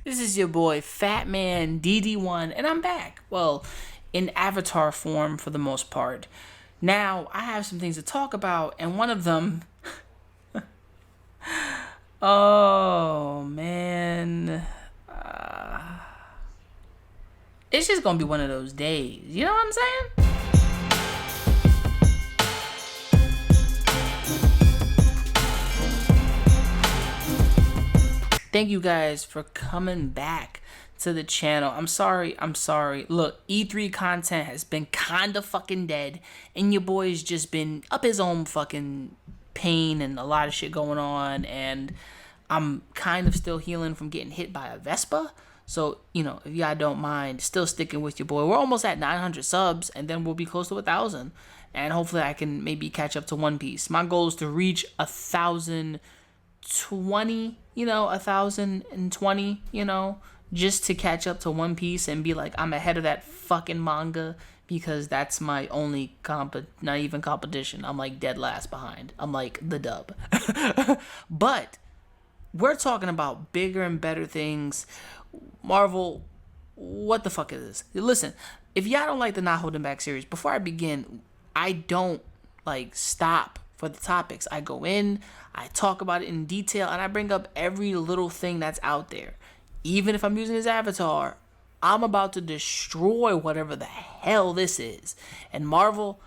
This is your boy Fat Man DD1, and I'm back. Well, in avatar form for the most part. Now, I have some things to talk about, and one of them. Oh, man. It's just gonna be one of those days. You know what I'm saying? Thank you guys for coming back to the channel. I'm sorry. Look, E3 content has been kinda fucking dead, and your boy's just been up his own fucking pain and a lot of shit going on, and I'm kind of still healing from getting hit by a Vespa. So, if y'all don't mind still sticking with your boy. We're almost at 900 subs, and then we'll be close to 1,000. And hopefully I can maybe catch up to One Piece. My goal is to reach 1,020, 1,020, just to catch up to One Piece and be like, I'm ahead of that fucking manga, because that's my only not even competition. I'm like dead last behind. I'm like the dub. But we're talking about bigger and better things. Marvel, what the fuck is this? Listen, if y'all don't like the Not Holding Back series, before I begin, I don't stop for the topics. I go in, I talk about it in detail, and I bring up every little thing that's out there. Even if I'm using his avatar, I'm about to destroy whatever the hell this is. And Marvel,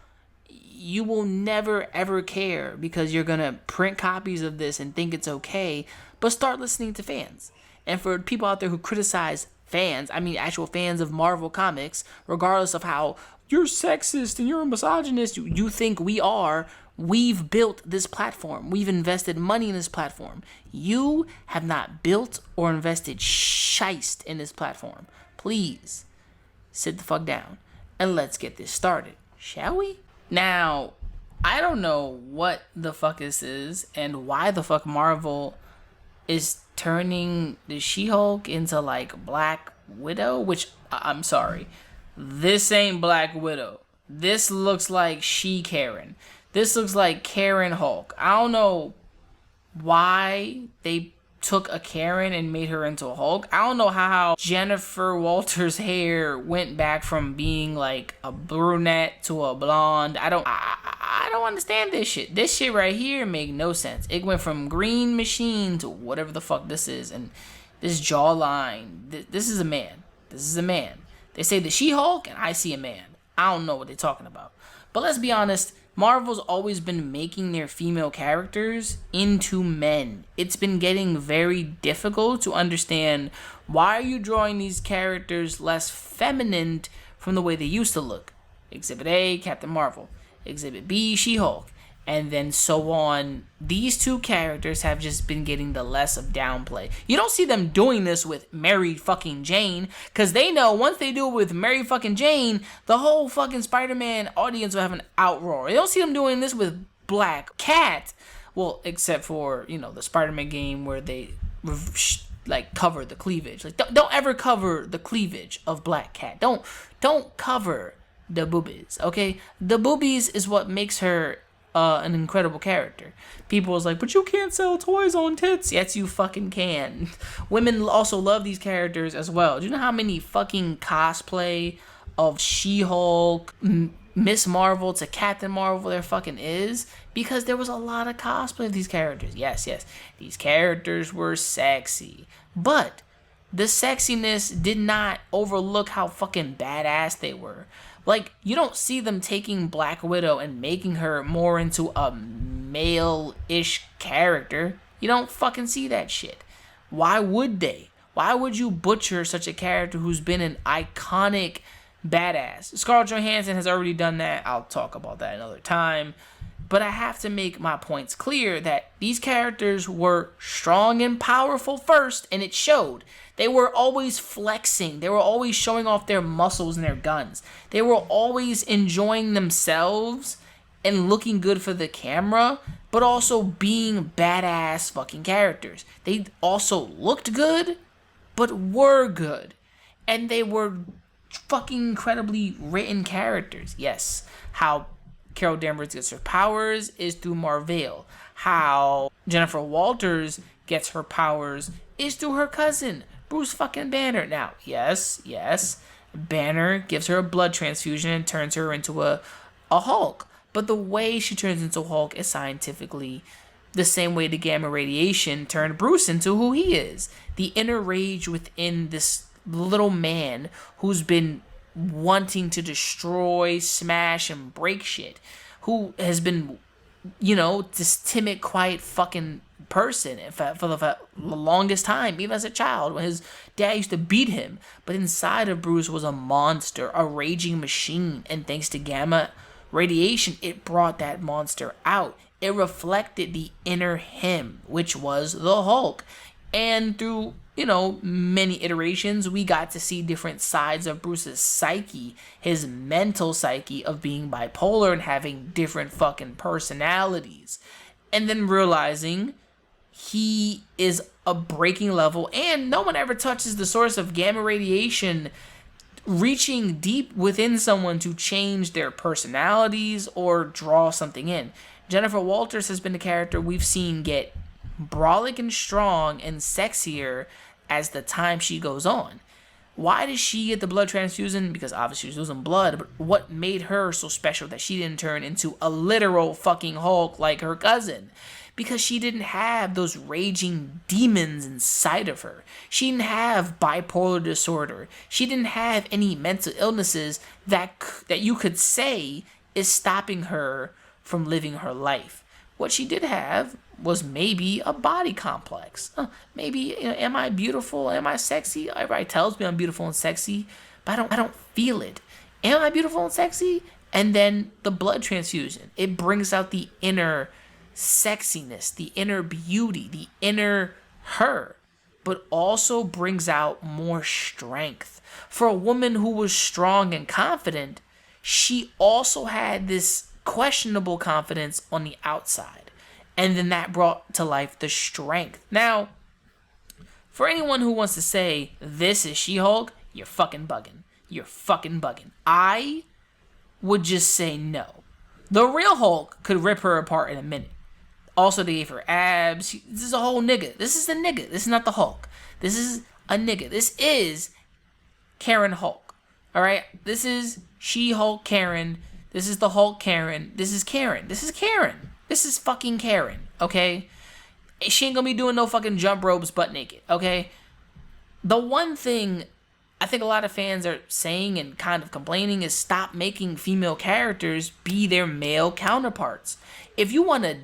you will never ever care, because you're gonna print copies of this and think it's okay, but start listening to fans. And for people out there who criticize fans, I mean actual fans of Marvel Comics, regardless of how you're sexist and you're a misogynist, you think we are, we've built this platform. We've invested money in this platform. You have not built or invested shiest in this platform. Please, sit the fuck down and let's get this started, shall we? Now, I don't know what the fuck this is and why the fuck Marvel is turning the She-Hulk into Black Widow, which, I'm sorry, this ain't Black Widow. This looks like Karen. This looks like Karen Hulk. I don't know why they took a Karen and made her into a Hulk. I don't know how Jennifer Walters' hair went back from being a brunette to a blonde. I don't understand this shit. This shit right here make no sense. It went from green machine to whatever the fuck this is, and this jawline. This is a man. This is a man. They say the She-Hulk, and I see a man. I don't know what they're talking about. But let's be honest, Marvel's always been making their female characters into men. It's been getting very difficult to understand, why are you drawing these characters less feminine from the way they used to look? Exhibit A, Captain Marvel. Exhibit B, She-Hulk. And then so on. These two characters have just been getting the less of downplay. You don't see them doing this with Mary fucking Jane, because they know once they do it with Mary fucking Jane, the whole fucking Spider-Man audience will have an outroar. You don't see them doing this with Black Cat. Well, except for, the Spider-Man game where they cover the cleavage. Don't ever cover the cleavage of Black Cat. Don't cover the boobies, okay? The boobies is what makes her an incredible character. People was like, but you can't sell toys on tits. Yes, you fucking can. Women also love these characters as well. Do you know how many fucking cosplay of She-Hulk, Miss Marvel to Captain Marvel there fucking is? Because there was a lot of cosplay of these characters. Yes. These characters were sexy. But the sexiness did not overlook how fucking badass they were. You don't see them taking Black Widow and making her more into a male-ish character. You don't fucking see that shit. Why would they? Why would you butcher such a character who's been an iconic badass? Scarlett Johansson has already done that. I'll talk about that another time. But I have to make my points clear that these characters were strong and powerful first, and it showed. They were always flexing. They were always showing off their muscles and their guns. They were always enjoying themselves and looking good for the camera, but also being badass fucking characters. They also looked good, but were good. And they were fucking incredibly written characters. Yes, how Carol Danvers gets her powers is through Marvel. How Jennifer Walters gets her powers is through her cousin, Bruce fucking Banner. Now, yes, Banner gives her a blood transfusion and turns her into a Hulk. But the way she turns into Hulk is scientifically the same way the gamma radiation turned Bruce into who he is. The inner rage within this little man who's been wanting to destroy, smash, and break shit. Who has been, this timid, quiet fucking person for the longest time, even as a child, when his dad used to beat him. But inside of Bruce was a monster, a raging machine, and thanks to gamma radiation, it brought that monster out. It reflected the inner him, which was the Hulk. And through, many iterations, we got to see different sides of Bruce's psyche, his mental psyche of being bipolar and having different fucking personalities. And then realizing he is a breaking level, and no one ever touches the source of gamma radiation reaching deep within someone to change their personalities or draw something in. Jennifer Walters has been a character we've seen get brolic and strong and sexier as the time she goes on. Why did she get the blood transfusion? Because obviously she was losing blood, but what made her so special that she didn't turn into a literal fucking Hulk like her cousin? Because she didn't have those raging demons inside of her. She didn't have bipolar disorder. She didn't have any mental illnesses that you could say is stopping her from living her life. What she did have was maybe a body complex. Maybe, am I beautiful? Am I sexy? Everybody tells me I'm beautiful and sexy, but I don't feel it. Am I beautiful and sexy? And then the blood transfusion. It brings out the inner sexiness, the inner beauty, the inner her, but also brings out more strength. For a woman who was strong and confident, she also had this questionable confidence on the outside. And then that brought to life the strength. Now, for anyone who wants to say, this is She-Hulk, you're fucking bugging. You're fucking bugging. I would just say no. The real Hulk could rip her apart in a minute. Also, they gave her abs. This is a whole nigga. This is a nigga. This is not the Hulk. This is a nigga. This is Karen Hulk. Alright? This is She-Hulk Karen. This is the Hulk Karen. This is Karen. This is Karen. This is fucking Karen. Okay? She ain't gonna be doing no fucking jump ropes butt naked. Okay? The one thing I think a lot of fans are saying and kind of complaining is stop making female characters be their male counterparts. If you want to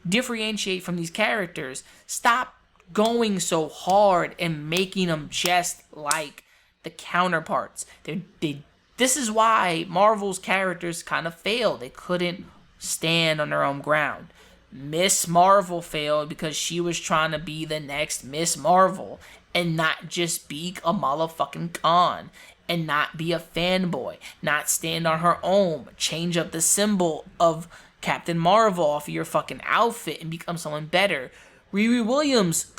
differentiate from these characters, stop going so hard and making them just like the counterparts. This is why Marvel's characters kind of failed. They couldn't stand on their own ground. Miss Marvel failed because she was trying to be the next Miss Marvel and not just be a motherfucking Khan and not be a fanboy, not stand on her own, change up the symbol of Captain Marvel off of your fucking outfit and become someone better. Riri Williams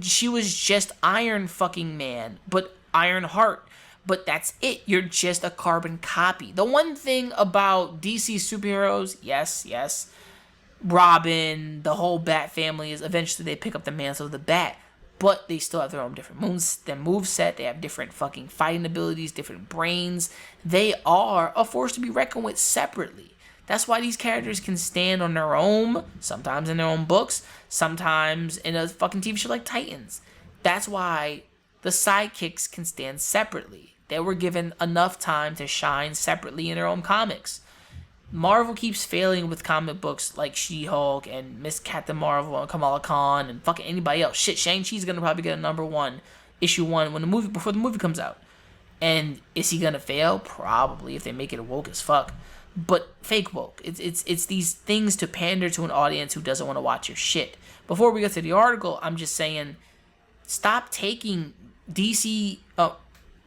she was just Iron fucking Man, but Iron Heart. But that's it. You're just a carbon copy. The one thing about DC superheroes, yes, Robin, the whole Bat family, is eventually they pick up the mantle of the Bat. But they still have their own different moveset. They have different fucking fighting abilities, different brains. They are a force to be reckoned with separately. That's why these characters can stand on their own, sometimes in their own books, sometimes in a fucking TV show like Titans. That's why the sidekicks can stand separately. They were given enough time to shine separately in their own comics. Marvel keeps failing with comic books like She-Hulk and Miss Captain Marvel and Kamala Khan and fucking anybody else. Shit, Shang-Chi's gonna probably get a #1, issue 1 before the movie comes out. And is he gonna fail? Probably, if they make it woke as fuck. But fake woke. It's these things to pander to an audience who doesn't want to watch your shit. Before we get to the article, I'm just saying, stop taking DC.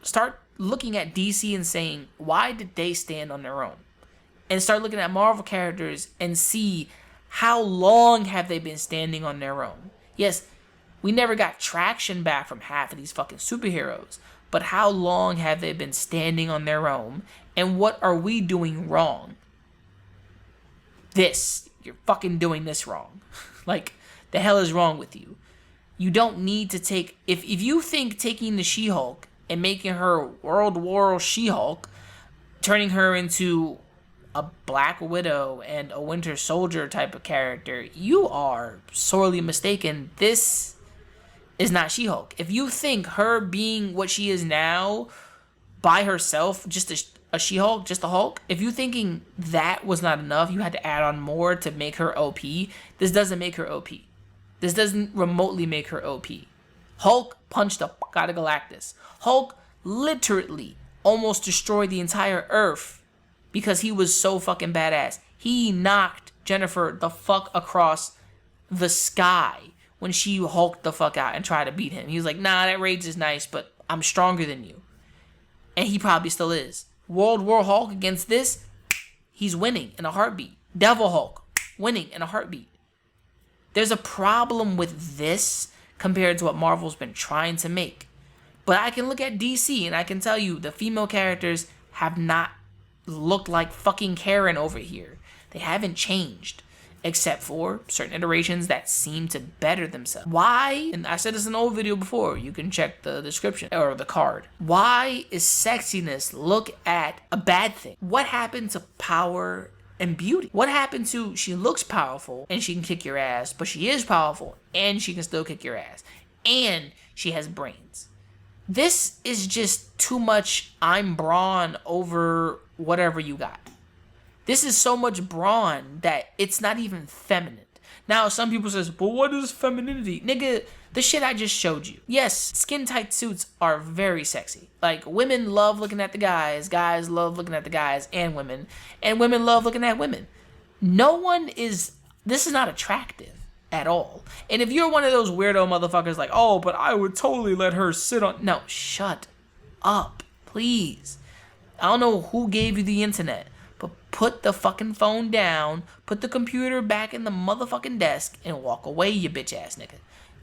Start looking at DC and saying, why did they stand on their own? And start looking at Marvel characters and see how long have they been standing on their own. Yes, we never got traction back from half of these fucking superheroes, but how long have they been standing on their own? And what are we doing wrong? You're fucking doing this wrong. Like, the hell is wrong with you? You don't need to take... If you think taking the She-Hulk and making her World War She-Hulk, turning her into a Black Widow and a Winter Soldier type of character, you are sorely mistaken. This is not She-Hulk. If you think her being what she is now by herself, just a She-Hulk, just a Hulk, if you thinking that was not enough, you had to add on more to make her OP, this doesn't make her OP. This doesn't remotely make her OP. Hulk punched the fuck out of Galactus. Hulk literally almost destroyed the entire Earth because he was so fucking badass. He knocked Jennifer the fuck across the sky when she hulked the fuck out and tried to beat him. He was like, nah, that rage is nice, but I'm stronger than you. And he probably still is. World War Hulk against this, he's winning in a heartbeat. Devil Hulk, winning in a heartbeat. There's a problem with this compared to what Marvel's been trying to make. But I can look at DC and I can tell you the female characters have not looked like fucking Karen over here. They haven't changed, except for certain iterations that seem to better themselves. Why? And I said this in an old video before. You can check the description or the card. Why is sexiness look at a bad thing? What happened to power and beauty? What happened to she looks powerful and she can kick your ass, but she is powerful and she can still kick your ass, and she has brains? This is just too much I'm brawn over whatever you got. This is so much brawn that it's not even feminine. Now, some people says, but what is femininity? Nigga, the shit I just showed you. Yes, skin tight suits are very sexy. Like, women love looking at the guys love looking at the guys and women love looking at women. This is not attractive at all. And if you're one of those weirdo motherfuckers like, oh, but I would totally let her sit on... No, shut up, please. I don't know who gave you the internet, but put the fucking phone down, put the computer back in the motherfucking desk, and walk away, you bitch ass nigga.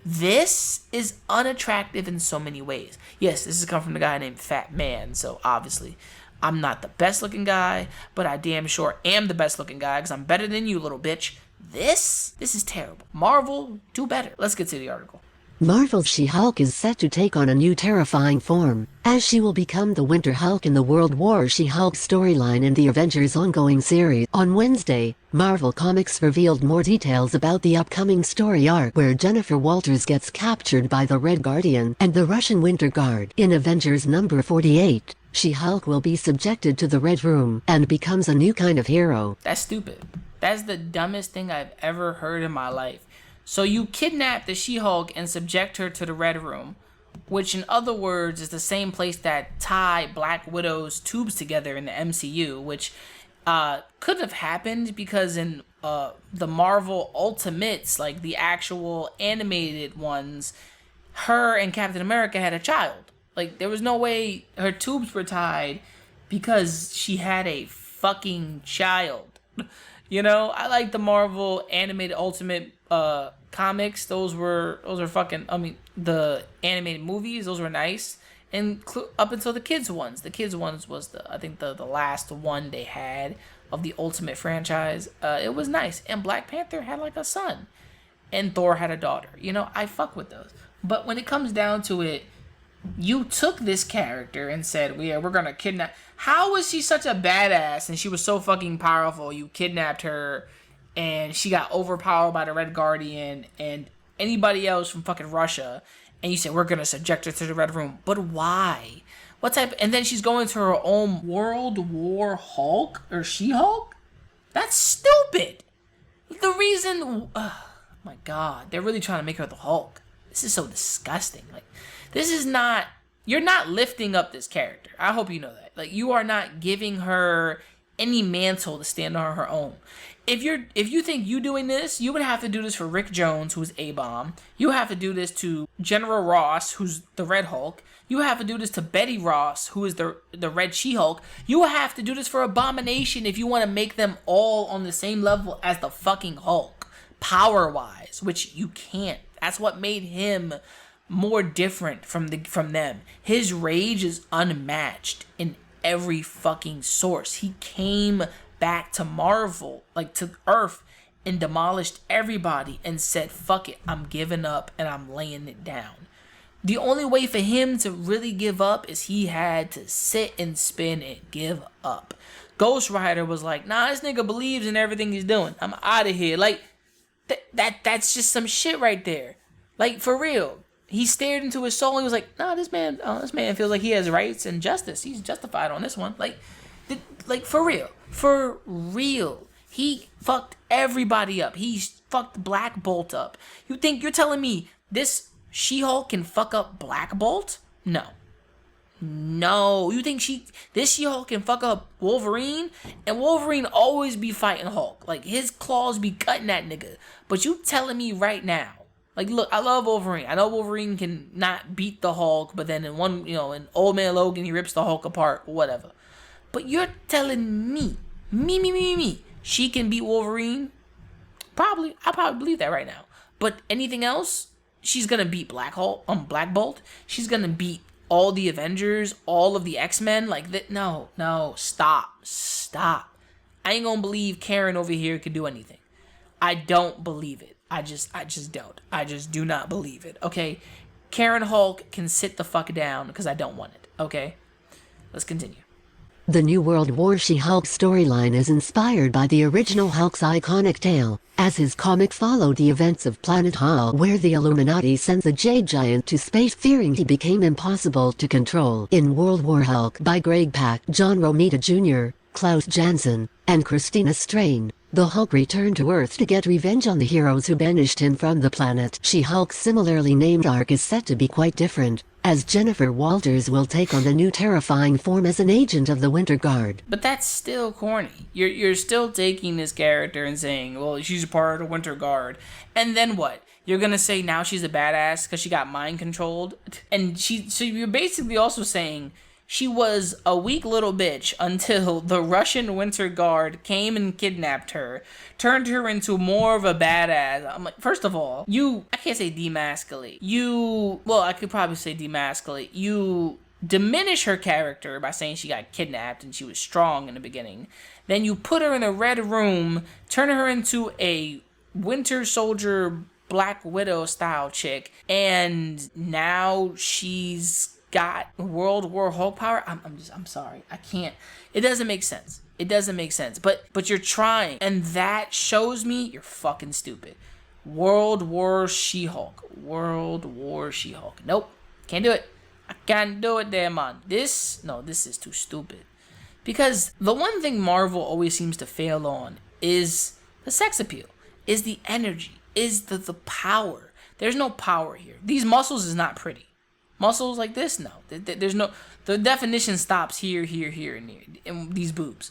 This is unattractive in so many ways. Yes, this has come from the guy named Fat Man, so obviously I'm not the best looking guy, but I damn sure am the best looking guy because I'm better than you, little bitch. This is terrible. Marvel, do better. Let's get to the article. Marvel's She-Hulk is set to take on a new terrifying form, as she will become the Winter Hulk in the World War She-Hulk storyline in the Avengers ongoing series. On Wednesday, Marvel Comics revealed more details about the upcoming story arc where Jennifer Walters gets captured by the Red Guardian and the Russian Winter Guard. In Avengers number 48, She-Hulk will be subjected to the Red Room and becomes a new kind of hero. That's stupid. That's the dumbest thing I've ever heard in my life. So you kidnap the She-Hulk and subject her to the Red Room, which in other words is the same place that tie Black Widow's tubes together in the MCU, which could have happened because in the Marvel Ultimates, like the actual animated ones, her and Captain America had a child. Like, there was no way her tubes were tied because she had a fucking child. You know, I like the Marvel animated Ultimate comics. Those were fucking, I mean, the animated movies, those were nice. And up until the kids ones. The kids ones was I think the last one they had of the Ultimate franchise. It was nice. And Black Panther had like a son. And Thor had a daughter. You know, I fuck with those. But when it comes down to it, you took this character and said, we're gonna kidnap... How was she such a badass and she was so fucking powerful? You kidnapped her and she got overpowered by the Red Guardian and anybody else from fucking Russia, and you said, we're gonna subject her to the Red Room. But why? What type... And then she's going to her own World War Hulk or She-Hulk? That's stupid. The reason... Oh my God. They're really trying to make her the Hulk. This is so disgusting. Like, this is not... You're not lifting up this character. I hope you know that. Like, you are not giving her any mantle to stand on her own. If you think you doing this, you would have to do this for Rick Jones, who's A-Bomb. You have to do this to General Ross, who's the Red Hulk. You have to do this to Betty Ross, who is the Red She-Hulk. You have to do this for Abomination if you want to make them all on the same level as the fucking Hulk, power-wise, which you can't. That's what made him more different from them. His rage is unmatched in every fucking source. He came back to Marvel, like to Earth, and demolished everybody and said, fuck it, I'm giving up and I'm laying it down. The only way for him to really give up is he had to sit and spin and give up. Ghost Rider was like, nah, this nigga believes in everything he's doing. I'm out of here. Like, that's just some shit right there. Like, for real. He stared into his soul and he was like, nah, this man feels like he has rights and justice. He's justified on this one. Like for real. For real. He fucked everybody up. He fucked Black Bolt up. You're telling me this She-Hulk can fuck up Black Bolt? No. You think this She-Hulk can fuck up Wolverine? And Wolverine always be fighting Hulk. Like, his claws be cutting that nigga. But you telling me right now, like, look, I love Wolverine. I know Wolverine can not beat the Hulk, but then in Old Man Logan, he rips the Hulk apart, whatever. But you're telling me, she can beat Wolverine? I probably believe that right now. But anything else, she's gonna beat Black Bolt. She's gonna beat all the Avengers, all of the X-Men. Like that. No, stop. I ain't gonna believe Karen over here could do anything. I don't believe it. I just don't. I just do not believe it. Okay, Karen Hulk can sit the fuck down because I don't want it. Okay, let's continue. The new World War She-Hulk storyline is inspired by the original Hulk's iconic tale, as his comic followed the events of Planet Hall, where the Illuminati sends a Jade Giant to space fearing he became impossible to control. In World War Hulk by Greg Pak, John Romita Jr., Klaus Janson, and Christina Strain, the Hulk returned to Earth to get revenge on the heroes who banished him from the planet. She-Hulk's similarly named arc is set to be quite different, as Jennifer Walters will take on the new terrifying form as an agent of the Winter Guard. But that's still corny. You're still taking this character and saying, well, she's a part of the Winter Guard. And then what? You're gonna say now she's a badass because she got mind controlled? And so you're basically also saying she was a weak little bitch until the Russian Winter Guard came and kidnapped her, turned her into more of a badass. I'm like, first of all, I can't say demasculate. I could probably say demasculate. You diminish her character by saying she got kidnapped and she was strong in the beginning. Then you put her in a red room, turn her into a Winter Soldier Black Widow style chick, and now she's got World War Hulk power. I'm sorry. I can't. It doesn't make sense. But you're trying, and that shows me you're fucking stupid. World War She-Hulk. Nope. Can't do it. I can't do it there, man. This is too stupid. Because the one thing Marvel always seems to fail on is the sex appeal, is the energy, is the power. There's no power here. These muscles is not pretty. Muscles like this, no. There's no. The definition stops here, and here, and these boobs.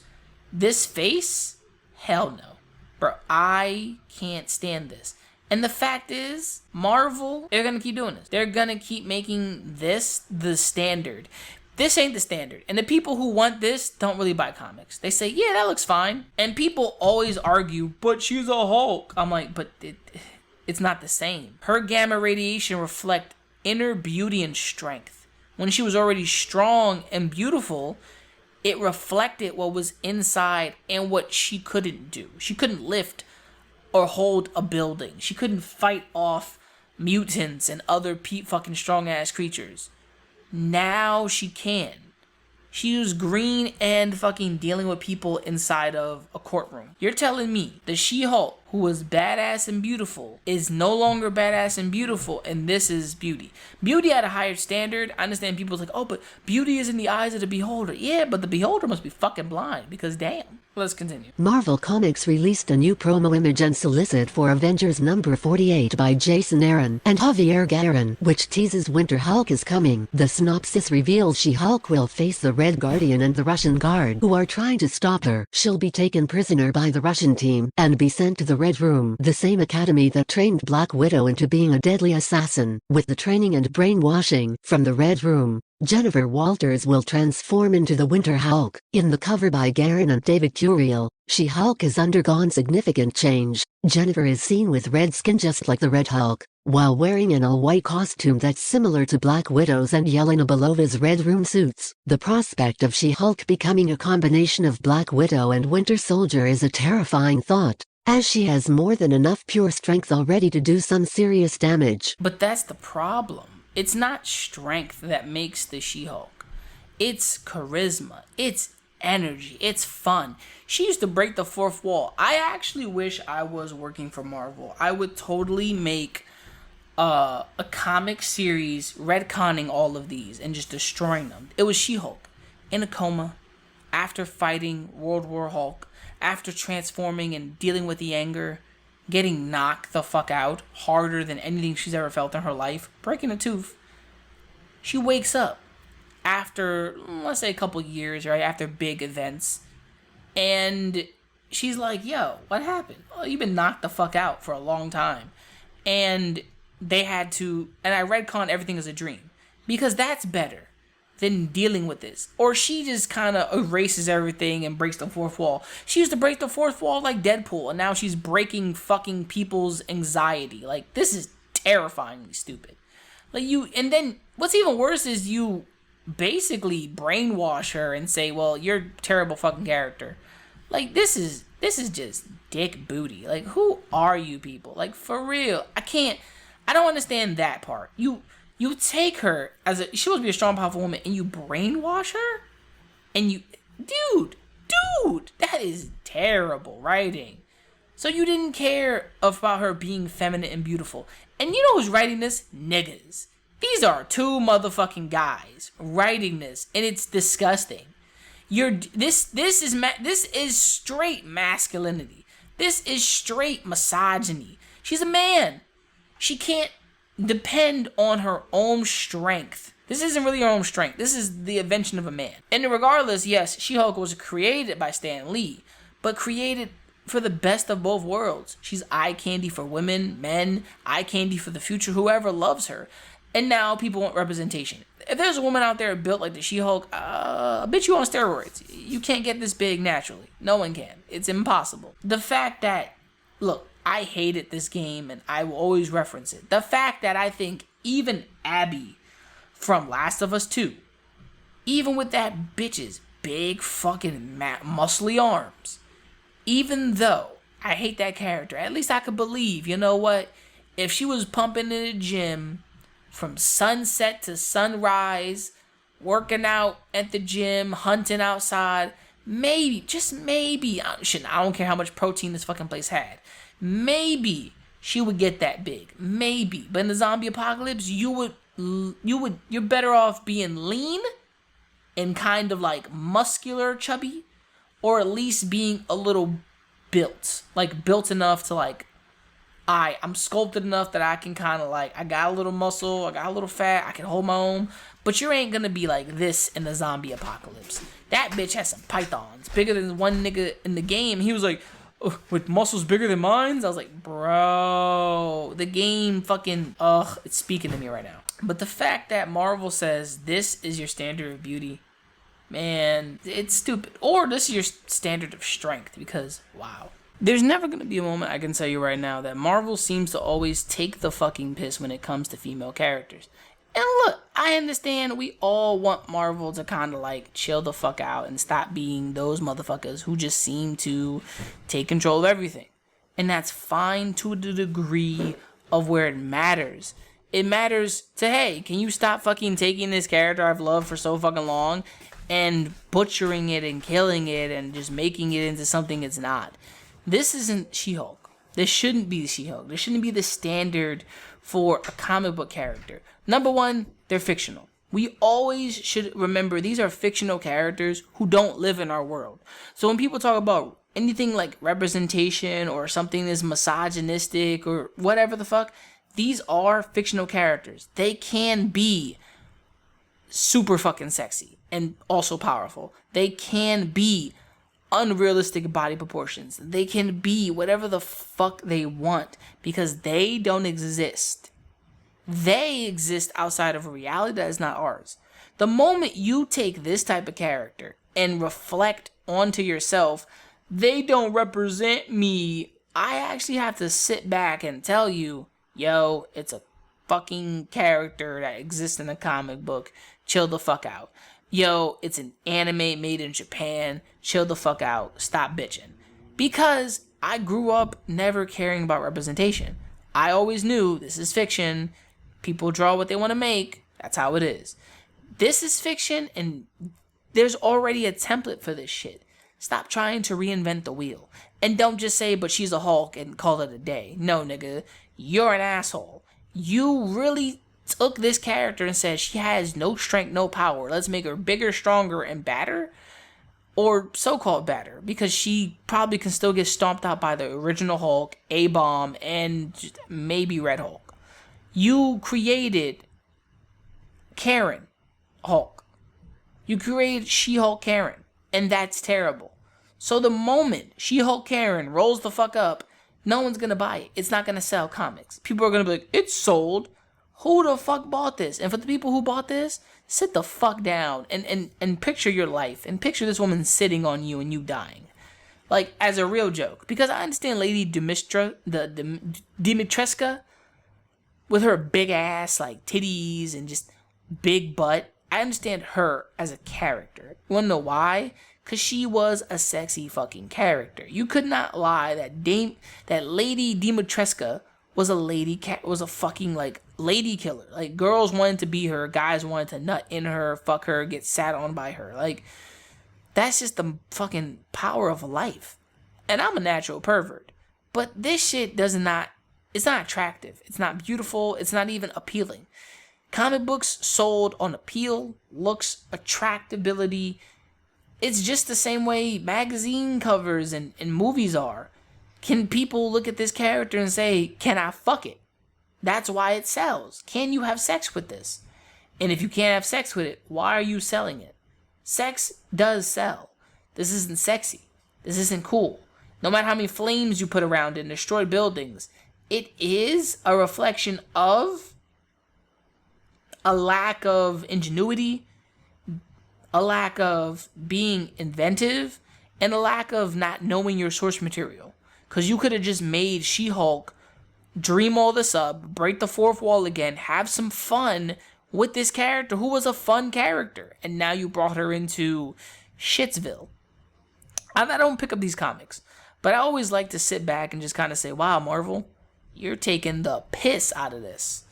This face, hell no, bro. I can't stand this. And the fact is, Marvel, they're gonna keep doing this. They're gonna keep making this the standard. This ain't the standard. And the people who want this don't really buy comics. They say, yeah, that looks fine. And people always argue, but she's a Hulk. I'm like, but it's not the same. Her gamma radiation reflect inner beauty and strength. When she was already strong and beautiful, it reflected what was inside and what she couldn't do. She couldn't lift or hold a building. She couldn't fight off mutants and other fucking strong ass creatures. Now she can. She was green and fucking dealing with people inside of a courtroom. You're telling me the She-Hulk, who was badass and beautiful, is no longer badass and beautiful, and this is beauty. Beauty at a higher standard. I understand people's like, oh, but beauty is in the eyes of the beholder. Yeah, but the beholder must be fucking blind, because damn. Let's continue. Marvel Comics released a new promo image and solicit for Avengers number 48 by Jason Aaron and Javier Garrin, which teases Winter Hulk is coming. The synopsis reveals She-Hulk will face the Red Guardian and the Russian Guard, who are trying to stop her. She'll be taken prisoner by the Russian team and be sent to the Red Room, the same academy that trained Black Widow into being a deadly assassin. With the training and brainwashing from the Red Room, Jennifer Walters will transform into the Winter Hulk. In the cover by Garrin and David Curiel, She-Hulk has undergone significant change. Jennifer is seen with red skin just like the Red Hulk, while wearing an all-white costume that's similar to Black Widow's and Yelena Belova's Red Room suits. The prospect of She-Hulk becoming a combination of Black Widow and Winter Soldier is a terrifying thought, as she has more than enough pure strength already to do some serious damage. But that's the problem. It's not strength that makes the She-Hulk. It's charisma. It's energy. It's fun. She used to break the fourth wall. I actually wish I was working for Marvel. I would totally make a comic series retconning all of these and just destroying them. It was She-Hulk in a coma after fighting World War Hulk, after transforming and dealing with the anger, getting knocked the fuck out harder than anything she's ever felt in her life, breaking a tooth. She wakes up after, let's say, a couple years, right, after big events, and she's like, yo, what happened? Oh, you've been knocked the fuck out for a long time. And they had to, and I retcon everything as a dream, because that's better than dealing with this. Or she just kind of erases everything and breaks the fourth wall. She used to break the fourth wall like Deadpool, and now she's breaking fucking people's anxiety. Like, this is terrifyingly stupid. Like, and then what's even worse is you basically brainwash her and say, well, you're a terrible fucking character. Like, this is just dick booty. Like, who are you people? Like, for real. I don't understand that part. You take her as she's supposed to be a strong, powerful woman, and you brainwash her? And dude, that is terrible writing. So you didn't care about her being feminine and beautiful. And you know who's writing this? Niggas. These are two motherfucking guys writing this, and it's disgusting. This is straight masculinity. This is straight misogyny. She's a man. She can't depend on her own strength. This isn't really her own strength. This is the invention of a man. And regardless, yes, She-Hulk was created by Stan Lee, but created for the best of both worlds. She's eye candy for women, men, eye candy for the future, whoever loves her. And now people want representation. If there's a woman out there built like the She-Hulk, I bet you on steroids. You can't get this big naturally. No one can. It's impossible. The fact that, look, I hated this game and I will always reference it. The fact that I think even Abby from Last of Us 2, even with that bitch's big fucking muscly arms, even though I hate that character, at least I could believe, you know what? If she was pumping in the gym from sunset to sunrise, working out at the gym, hunting outside, maybe, just maybe, I don't care how much protein this fucking place had, maybe she would get that big. Maybe. But in the zombie apocalypse, you're better off being lean and kind of like muscular, chubby, or at least being a little built. Like built enough to like, I'm sculpted enough that I can kind of like, I got a little muscle, I got a little fat, I can hold my own. But you ain't gonna be like this in the zombie apocalypse. That bitch has some pythons bigger than one nigga in the game. He was like, with muscles bigger than mine? I was like, bro, the game fucking, it's speaking to me right now. But the fact that Marvel says this is your standard of beauty, man, it's stupid. Or this is your standard of strength, because, wow. There's never going to be a moment, I can tell you right now, that Marvel seems to always take the fucking piss when it comes to female characters. And look, I understand we all want Marvel to kind of like chill the fuck out and stop being those motherfuckers who just seem to take control of everything. And that's fine to the degree of where it matters. It matters to, hey, can you stop fucking taking this character I've loved for so fucking long and butchering it and killing it and just making it into something it's not. This isn't She-Hulk. This shouldn't be She-Hulk. This shouldn't be the standard for a comic book character. Number one, they're fictional. We always should remember these are fictional characters who don't live in our world. So when people talk about anything like representation or something that's misogynistic or whatever the fuck, these are fictional characters. They can be super fucking sexy and also powerful. They can be unrealistic body proportions. They can be whatever the fuck they want because they don't exist. They exist outside of a reality that is not ours. The moment you take this type of character and reflect onto yourself, they don't represent me. I actually have to sit back and tell you, yo, it's a fucking character that exists in a comic book. Chill the fuck out. Yo, it's an anime made in Japan. Chill the fuck out. Stop bitching. Because I grew up never caring about representation. I always knew this is fiction. People draw what they want to make. That's how it is. This is fiction, and there's already a template for this shit. Stop trying to reinvent the wheel. And don't just say, but she's a Hulk and call it a day. No, nigga. You're an asshole. You really took this character and said she has no strength, no power. Let's make her bigger, stronger, and badder. Or so-called badder. Because she probably can still get stomped out by the original Hulk, A-Bomb, and maybe Red Hulk. You created Karen Hulk. You created SheHulk Karen. And that's terrible. So the moment SheHulk Karen rolls the fuck up, no one's gonna buy it. It's not gonna sell comics. People are gonna be like, it's sold. Who the fuck bought this? And for the people who bought this, sit the fuck down and picture your life. And picture this woman sitting on you and you dying. Like, as a real joke. Because I understand Lady Dimitrescu, with her big ass, like, titties and just big butt. I understand her as a character. You wanna know why? Because she was a sexy fucking character. You could not lie that Lady Dimitrescu was a fucking, like, lady killer. Like, girls wanted to be her, guys wanted to nut in her, fuck her, get sat on by her. Like, that's just the fucking power of life. And I'm a natural pervert. But this shit it's not attractive. It's not beautiful. It's not even appealing. Comic books sold on appeal, looks, attractability. It's just the same way magazine covers and movies are. Can people look at this character and say, can I fuck it? That's why it sells. Can you have sex with this? And if you can't have sex with it, why are you selling it? Sex does sell. This isn't sexy. This isn't cool. No matter how many flames you put around it and destroy buildings, it is a reflection of a lack of ingenuity, a lack of being inventive, and a lack of not knowing your source material. Because you could have just made She-Hulk dream all this up, break the fourth wall again, have some fun with this character who was a fun character. And now you brought her into Shitsville. I don't pick up these comics, but I always like to sit back and just kind of say, wow, Marvel, you're taking the piss out of this.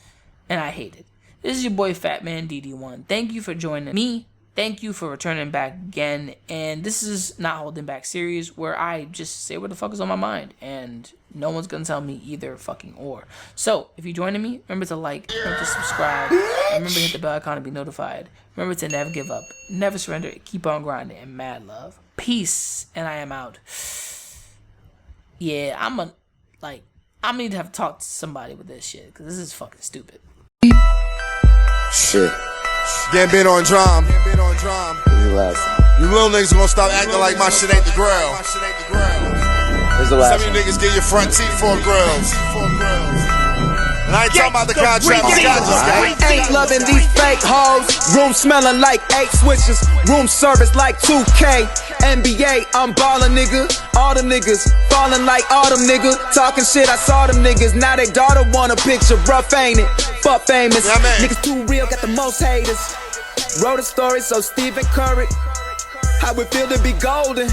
And I hate it. This is your boy Fat Man DD1. Thank you for joining me. Thank you for returning back again. And this is Not Holding Back series where I just say what the fuck is on my mind. And no one's going to tell me either fucking or. So, if you're joining me, remember to like, remember to subscribe, remember to hit the bell icon to be notified. Remember to never give up, never surrender, keep on grinding, and mad love. Peace, and I am out. Yeah, I'm gonna need to have to talk to somebody with this shit, because this is fucking stupid. Shit. Getting on drum. This is the last time. You little niggas gonna stop acting like my shit ain't the grill. This is the last time. Some of you niggas get your front teeth for grills. And I ain't talking about the contract Ain't loving these fake hoes. Room smelling like 8 switches. Room service like 2K. NBA, I'm ballin', nigga. All them niggas falling like autumn, nigga. Talking shit, I saw them niggas. Now they daughter want a picture. Rough, ain't it? Fuck famous. Yeah, niggas too real, got the most haters. Wrote a story so Stephen Curry. How it feel to be golden.